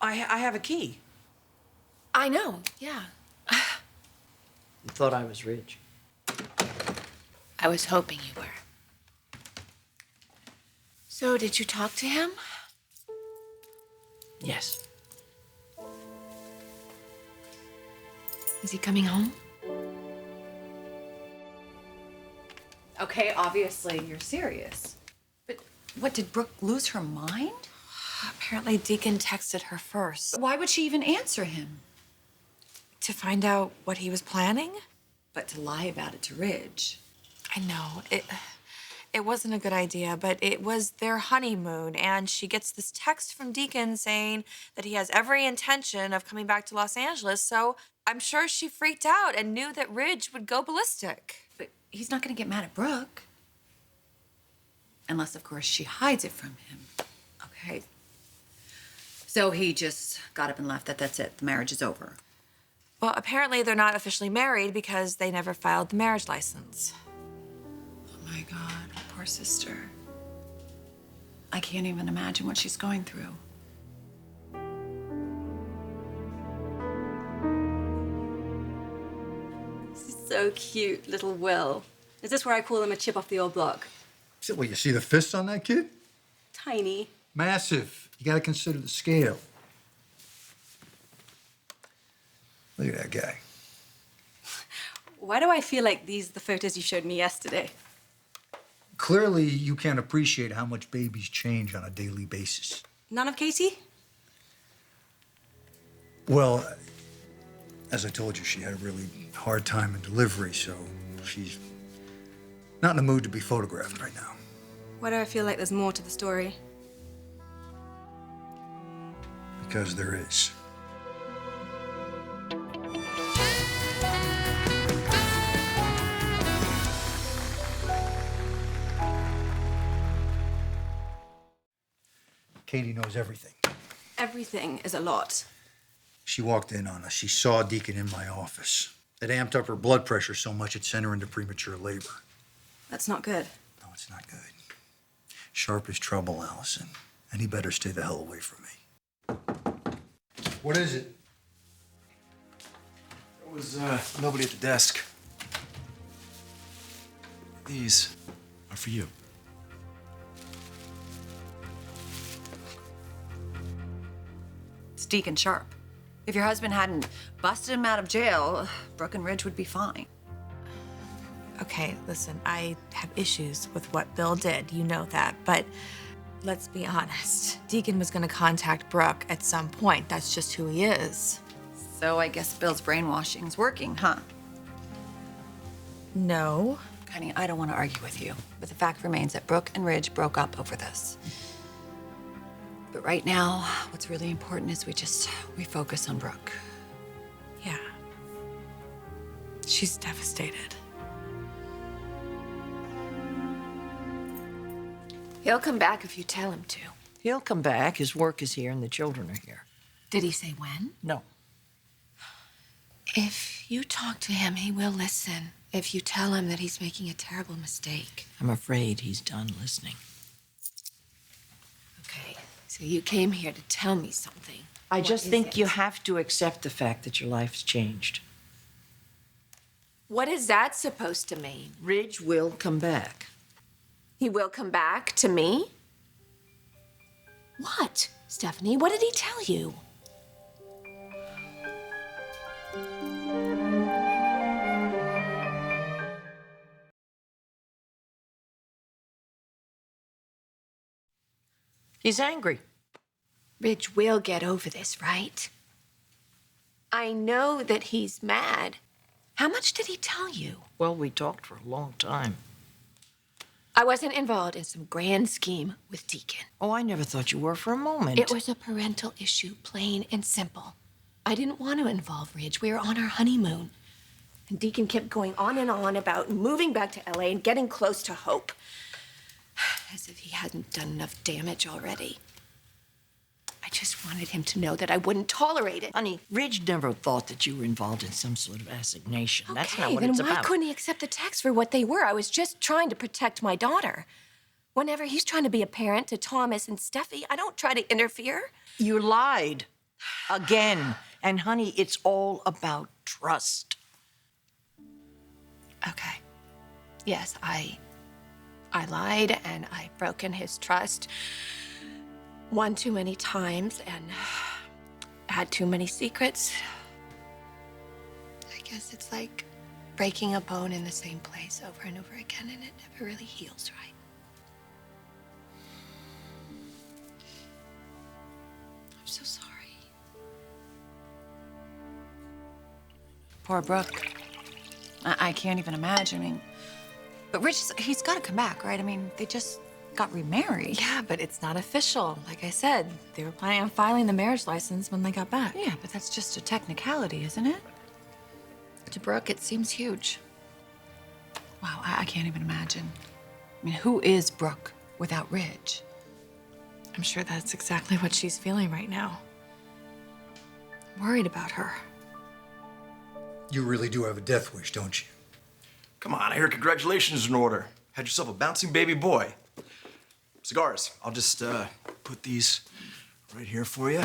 I have a key. I know, yeah. You thought I was rich. I was hoping you were. So, did you talk to him? Yes. Is he coming home? Okay, obviously you're serious. But what, did Brooke lose her mind? Apparently, Deacon texted her first Why would she even answer him? to find out what he was planning. But to lie about it to Ridge. I know. It wasn't a good idea, but it was their honeymoon, and she gets this text from Deacon saying that he has every intention of coming back to Los Angeles, so I'm sure she freaked out and knew that Ridge would go ballistic. But he's not gonna get mad at Brooke. Unless, of course, she hides it from him. Okay. So he just got up and left. That's it. The marriage is over. Well, apparently they're not officially married because they never filed the marriage license. Oh my God, poor sister. I can't even imagine what she's going through. This is so cute, little Will. Is this where I call him a chip off the old block? Well, you see the fists on that kid? Tiny. Massive. You gotta consider the scale. Look at that guy. Why do I feel like these are the photos you showed me yesterday? Clearly, you can't appreciate how much babies change on a daily basis. None of Katie? Well, as I told you, she had a really hard time in delivery, so she's not in the mood to be photographed right now. Why do I feel like there's more to the story? Because there is. Katie knows everything. Everything is a lot. She walked in on us. She saw Deacon in my office. It amped up her blood pressure so much it sent her into premature labor. That's not good. No, it's not good. Sharp as trouble, Allison. And he better stay the hell away from me. What is it? There was nobody at the desk. These are for you. It's Deacon Sharp. If your husband hadn't busted him out of jail, Brooke and Ridge would be fine. Okay, listen, I have issues with what Bill did. You know that. But let's be honest. Deacon was going to contact Brooke at some point. That's just who he is. So I guess Bill's brainwashing is working, huh? No. Honey, I don't want to argue with you, but the fact remains that Brooke and Ridge broke up over this. But right now, what's really important is we focus on Brooke. Yeah. She's devastated. He'll come back if you tell him to. He'll come back. His work is here and the children are here. Did he say when? No. If you talk to him, he will listen. If you tell him that he's making a terrible mistake. I'm afraid he's done listening. Okay, so you came here to tell me something. I What just is think it? you have to accept the fact that your life's changed. What is that supposed to mean? Ridge will come back. He will come back to me? What, Stephanie? What did he tell you? He's angry. Ridge will get over this, right? I know that he's mad. How much did he tell you? Well, we talked for a long time. I wasn't involved in some grand scheme with Deacon. Oh, I never thought you were for a moment. It was a parental issue, plain and simple. I didn't want to involve Ridge. We were on our honeymoon. And Deacon kept going on and on about moving back to LA and getting close to Hope. As if he hadn't done enough damage already. I just wanted him to know that I wouldn't tolerate it. Honey, Ridge never thought that you were involved in some sort of assignation. That's not what then it's why about. couldn't he accept the texts for what they were? I was just trying to protect my daughter. Whenever he's trying to be a parent to Thomas and Steffi, I don't try to interfere. You lied. Again. And honey, it's all about trust. Okay. Yes, I lied and I've broken his trust one too many times and had too many secrets. I guess it's like breaking a bone in the same place over and over again, and it never really heals right. I'm so sorry. Poor Brooke. I can't even imagine. I mean, but Rich, he's got to come back, right? I mean, they just got remarried. Yeah, but it's not official. Like I said, they were planning on filing the marriage license when they got back. Yeah, but that's just a technicality, isn't it? To Brooke, it seems huge. Wow, I can't even imagine. I mean, who is Brooke without Ridge? I'm sure that's exactly what she's feeling right now. I'm worried about her. You really do have a death wish, don't you? Come on, I hear congratulations in order. Had yourself a bouncing baby boy. Cigars. I'll just put these right here for you.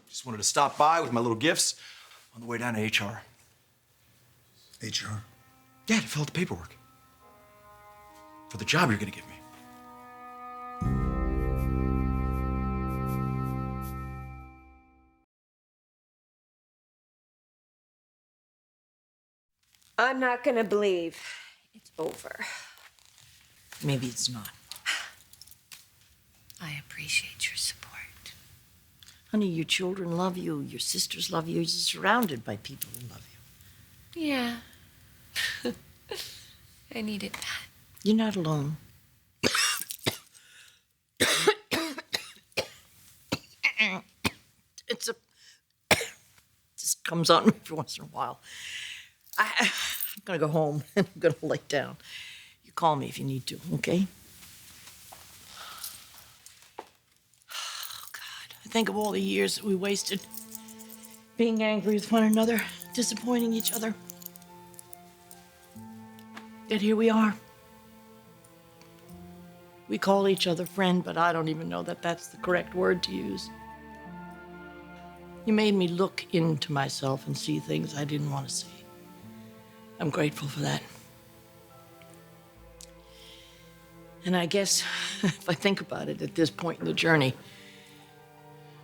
Just wanted to stop by with my little gifts on the way down to HR. HR? Yeah, to fill out the paperwork. For the job you're gonna give me. I'm not gonna believe it's over. Maybe it's not. I appreciate your support. Honey, your children love you. Your sisters love you. You're surrounded by people who love you. Yeah. I needed that. You're not alone. It's a... just comes on me every once in a while. I'm gonna go home and I'm gonna lay down. You call me if you need to, okay? Oh, God. I think of all the years that we wasted being angry with one another, disappointing each other. Yet here we are. We call each other friend, but I don't even know that that's the correct word to use. You made me look into myself and see things I didn't want to see. I'm grateful for that. And I guess, if I think about it, at this point in the journey,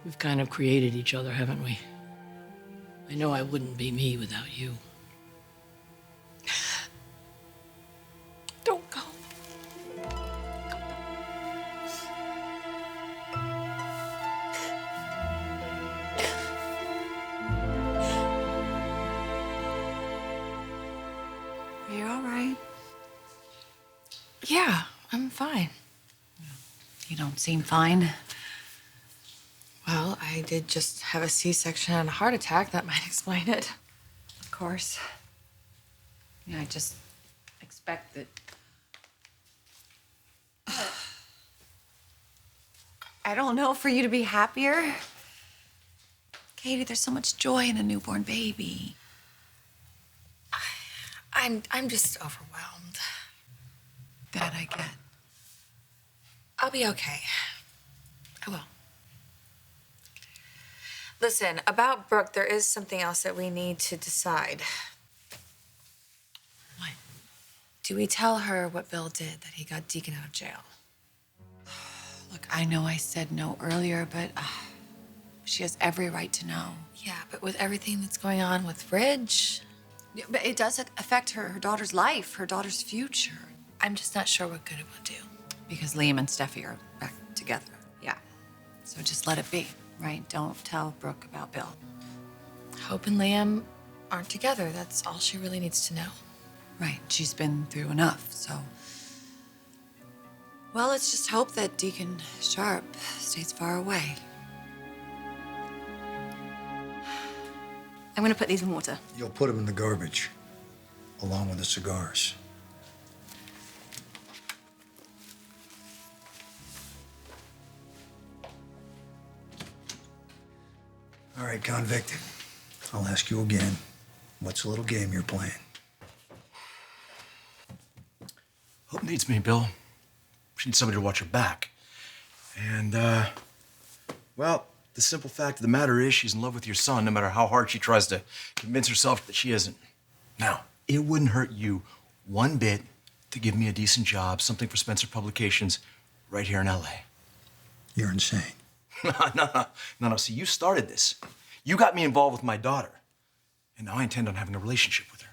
we've kind of created each other, haven't we? I know I wouldn't be me without you. Don't go. Are you all right? Yeah, I'm fine. You don't seem fine. Well, I did just have a C-section and a heart attack. That might explain it. Of course. Yeah, I just expect that. I don't know, for you to be happier. Katie, there's so much joy in a newborn baby. I'm just overwhelmed. That I get. I'll be okay. I will. Listen, about Brooke, there is something else that we need to decide. What? Do we tell her what Bill did, that he got Deacon out of jail? Look, I know I said no earlier, but she has every right to know. Yeah, but with everything that's going on with Ridge, Yeah, but it does affect her daughter's life, her daughter's future. I'm just not sure what good it will do. Because Liam and Steffi are back together. Yeah. So just let it be, right? Don't tell Brooke about Bill. Hope and Liam aren't together. That's all she really needs to know. Right. She's been through enough, so. Well, let's just hope that Deacon Sharp stays far away. I'm gonna put these in water. You'll put them in the garbage, along with the cigars. All right, convict. I'll ask you again. What's the little game you're playing? Hope needs me, Bill. She needs somebody to watch her back. And, well, The simple fact of the matter is she's in love with your son, no matter how hard she tries to convince herself that she isn't. Now, it wouldn't hurt you one bit to give me a decent job, something for Spencer Publications, right here in LA. You're insane. No. See, you started this. You got me involved with my daughter. And now I intend on having a relationship with her.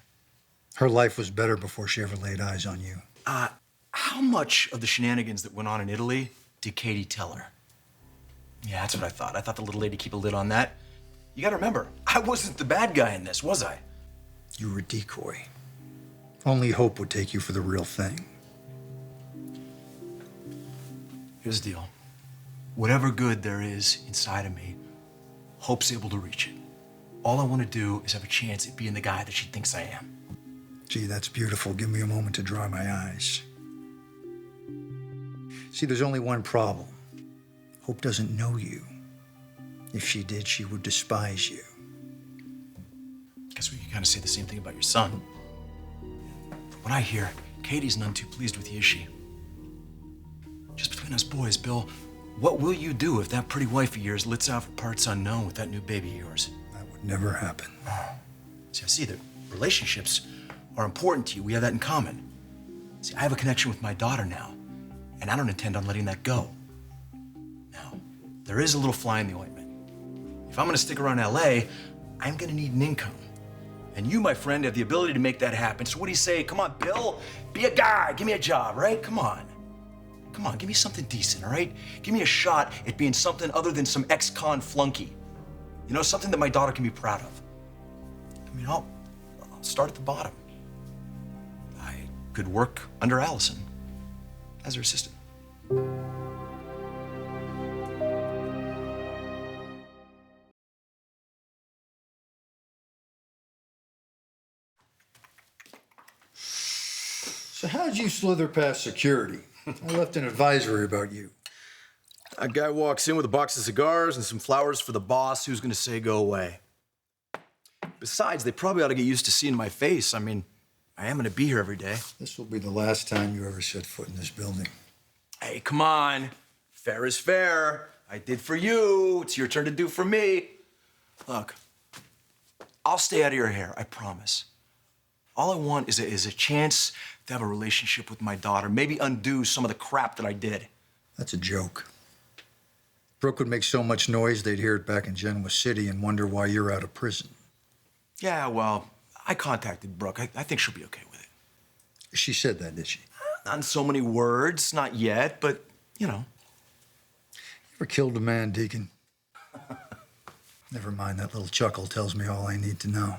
Her life was better before she ever laid eyes on you. How much of the shenanigans that went on in Italy did Katie tell her? Yeah, that's what I thought. I thought the little lady keep a lid on that. You gotta remember, I wasn't the bad guy in this, was I? You were a decoy. Only Hope would take you for the real thing. Here's the deal. Whatever good there is inside of me, Hope's able to reach it. All I want to do is have a chance at being the guy that she thinks I am. Gee, that's beautiful. Give me a moment to dry my eyes. See, there's only one problem. Hope doesn't know you. If she did, she would despise you. Guess we can kind of say the same thing about your son. From what I hear, Katie's none too pleased with you, is she? Just between us boys, Bill, what will you do if that pretty wife of yours lets out for parts unknown with that new baby of yours? That would never happen. See, I see that relationships are important to you. We have that in common. See, I have a connection with my daughter now, and I don't intend on letting that go. Now, there is a little fly in the ointment. If I'm gonna stick around LA, I'm gonna need an income. And you, my friend, have the ability to make that happen. So what do you say? Come on, Bill, be a guy, give me a job, right? Come on, give me something decent, all right? Give me a shot at being something other than some ex-con flunky. You know, something that my daughter can be proud of. I mean, I'll start at the bottom. I could work under Allison as her assistant. So how'd you slither past security? I left an advisory about you. A guy walks in with a box of cigars and some flowers for the boss. Who's gonna say go away? Besides, they probably ought to get used to seeing my face. I mean, I am gonna be here every day. This will be the last time you ever set foot in this building. Hey, come on. Fair is fair. I did for you. It's your turn to do for me. Look, I'll stay out of your hair, I promise. All I want is a chance to have a relationship with my daughter, maybe undo some of the crap that I did. That's a joke. Brooke would make so much noise they'd hear it back in Genoa City and wonder why you're out of prison. Yeah, well, I contacted Brooke. I think she'll be okay with it. She said that, did she? Not in so many words, not yet, but, you know. You ever killed a man, Deacon? Never mind, that little chuckle tells me all I need to know.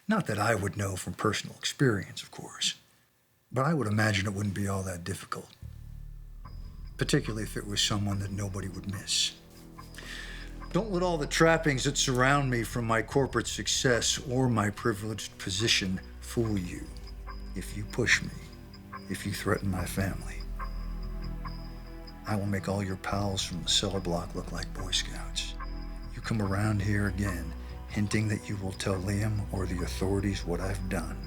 Not that I would know from personal experience, of course, but I would imagine it wouldn't be all that difficult, particularly if it was someone that nobody would miss. Don't let all the trappings that surround me from my corporate success or my privileged position fool you. If you push me, if you threaten my family, I will make all your pals from the cellar block look like Boy Scouts. You come around here again, hinting that you will tell Liam or the authorities what I've done,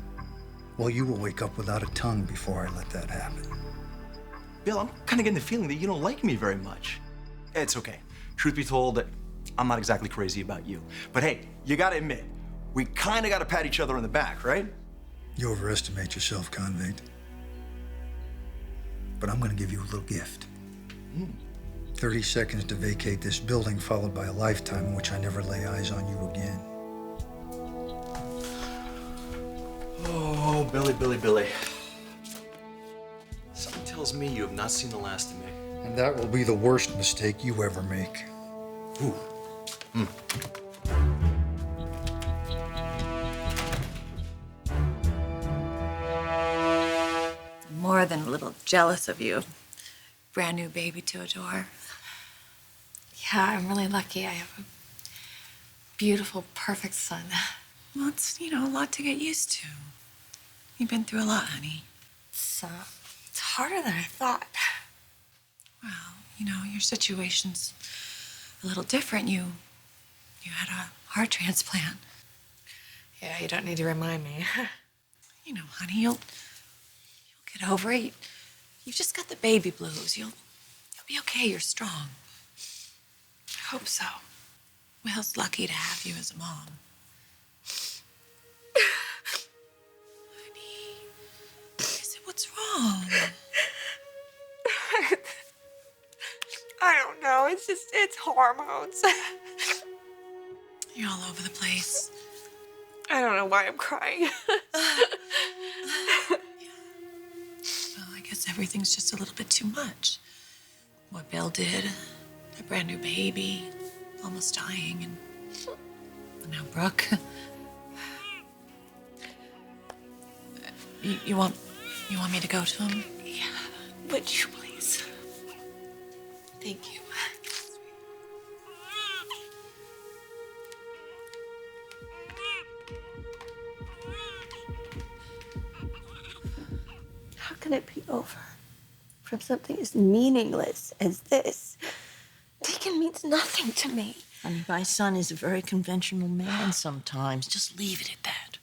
well, you will wake up without a tongue before I let that happen. Bill, I'm kind of getting the feeling that you don't like me very much. It's okay. Truth be told, I'm not exactly crazy about you. But hey, you gotta admit, we kind of gotta pat each other on the back, right? You overestimate yourself, convict. But I'm gonna give you a little gift. 30 seconds to vacate this building, followed by a lifetime in which I never lay eyes on you again. Oh, Billy. Something tells me you have not seen the last of me. And that will be the worst mistake you ever make. Ooh. More than a little jealous of you. Brand new baby to adore. Yeah, I'm really lucky. I have a beautiful, perfect son. Well, it's, a lot to get used to. You've been through a lot, honey. It's harder than I thought. Well, your situation's a little different. You had a heart transplant. Yeah, you don't need to remind me. Honey, you'll get over it. You've just got the baby blues. You'll be okay. You're strong. I hope so. Will's lucky to have you as a mom. Honey, what's wrong? I don't know. It's hormones. You're all over the place. I don't know why I'm crying. Well, I guess everything's just a little bit too much. What Bill did, a brand new baby, almost dying, and now Brooke. You want me to go to him? Yeah. Would you please? Thank you. How can it be over from something as meaningless as this? Deacon means nothing to me. Honey, my son is a very conventional man sometimes. Just leave it at that.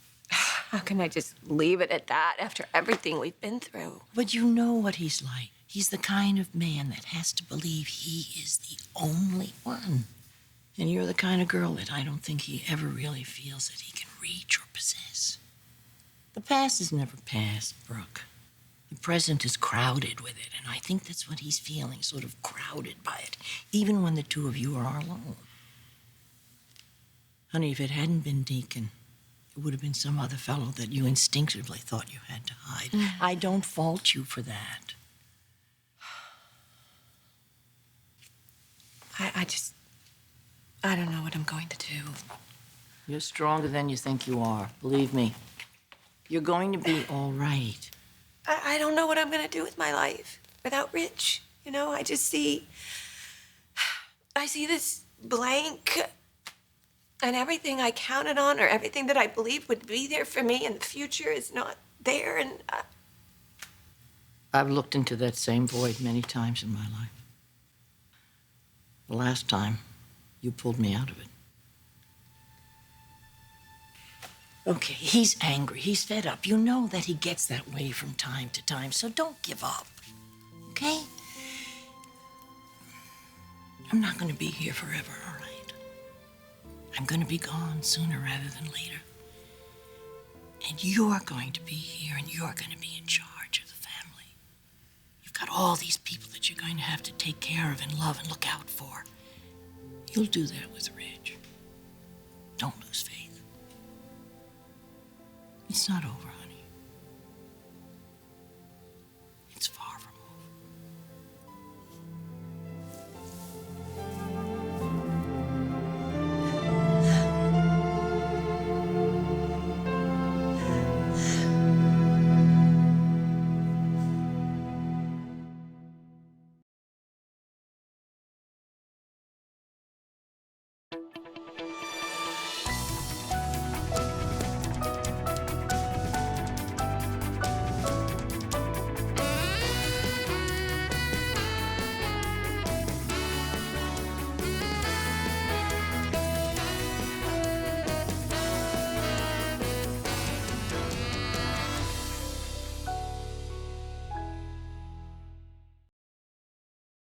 How can I just leave it at that after everything we've been through? But you know what he's like. He's the kind of man that has to believe he is the only one. And you're the kind of girl that I don't think he ever really feels that he can reach or possess. The past is never past, Brooke. The present is crowded with it, and I think that's what he's feeling, sort of crowded by it, even when the two of you are alone. Honey, if it hadn't been Deacon, it would have been some other fellow that you instinctively thought you had to hide. I don't fault you for that. I don't know what I'm going to do. You're stronger than you think you are, believe me. You're going to be all right. I don't know what I'm going to do with my life without Rich. You know, I see this blank, and everything I counted on or everything that I believed would be there for me in the future is not there, and I've looked into that same void many times in my life. The last time, you pulled me out of it. Okay, he's angry, he's fed up. You know that he gets that way from time to time, so don't give up, okay? I'm not gonna be here forever, all right? I'm gonna be gone sooner rather than later. And you're going to be here, and you're gonna be in charge of the family. You've got all these people that you're going to have to take care of and love and look out for. You'll do that with Ridge. Don't lose faith. It's not over, honey.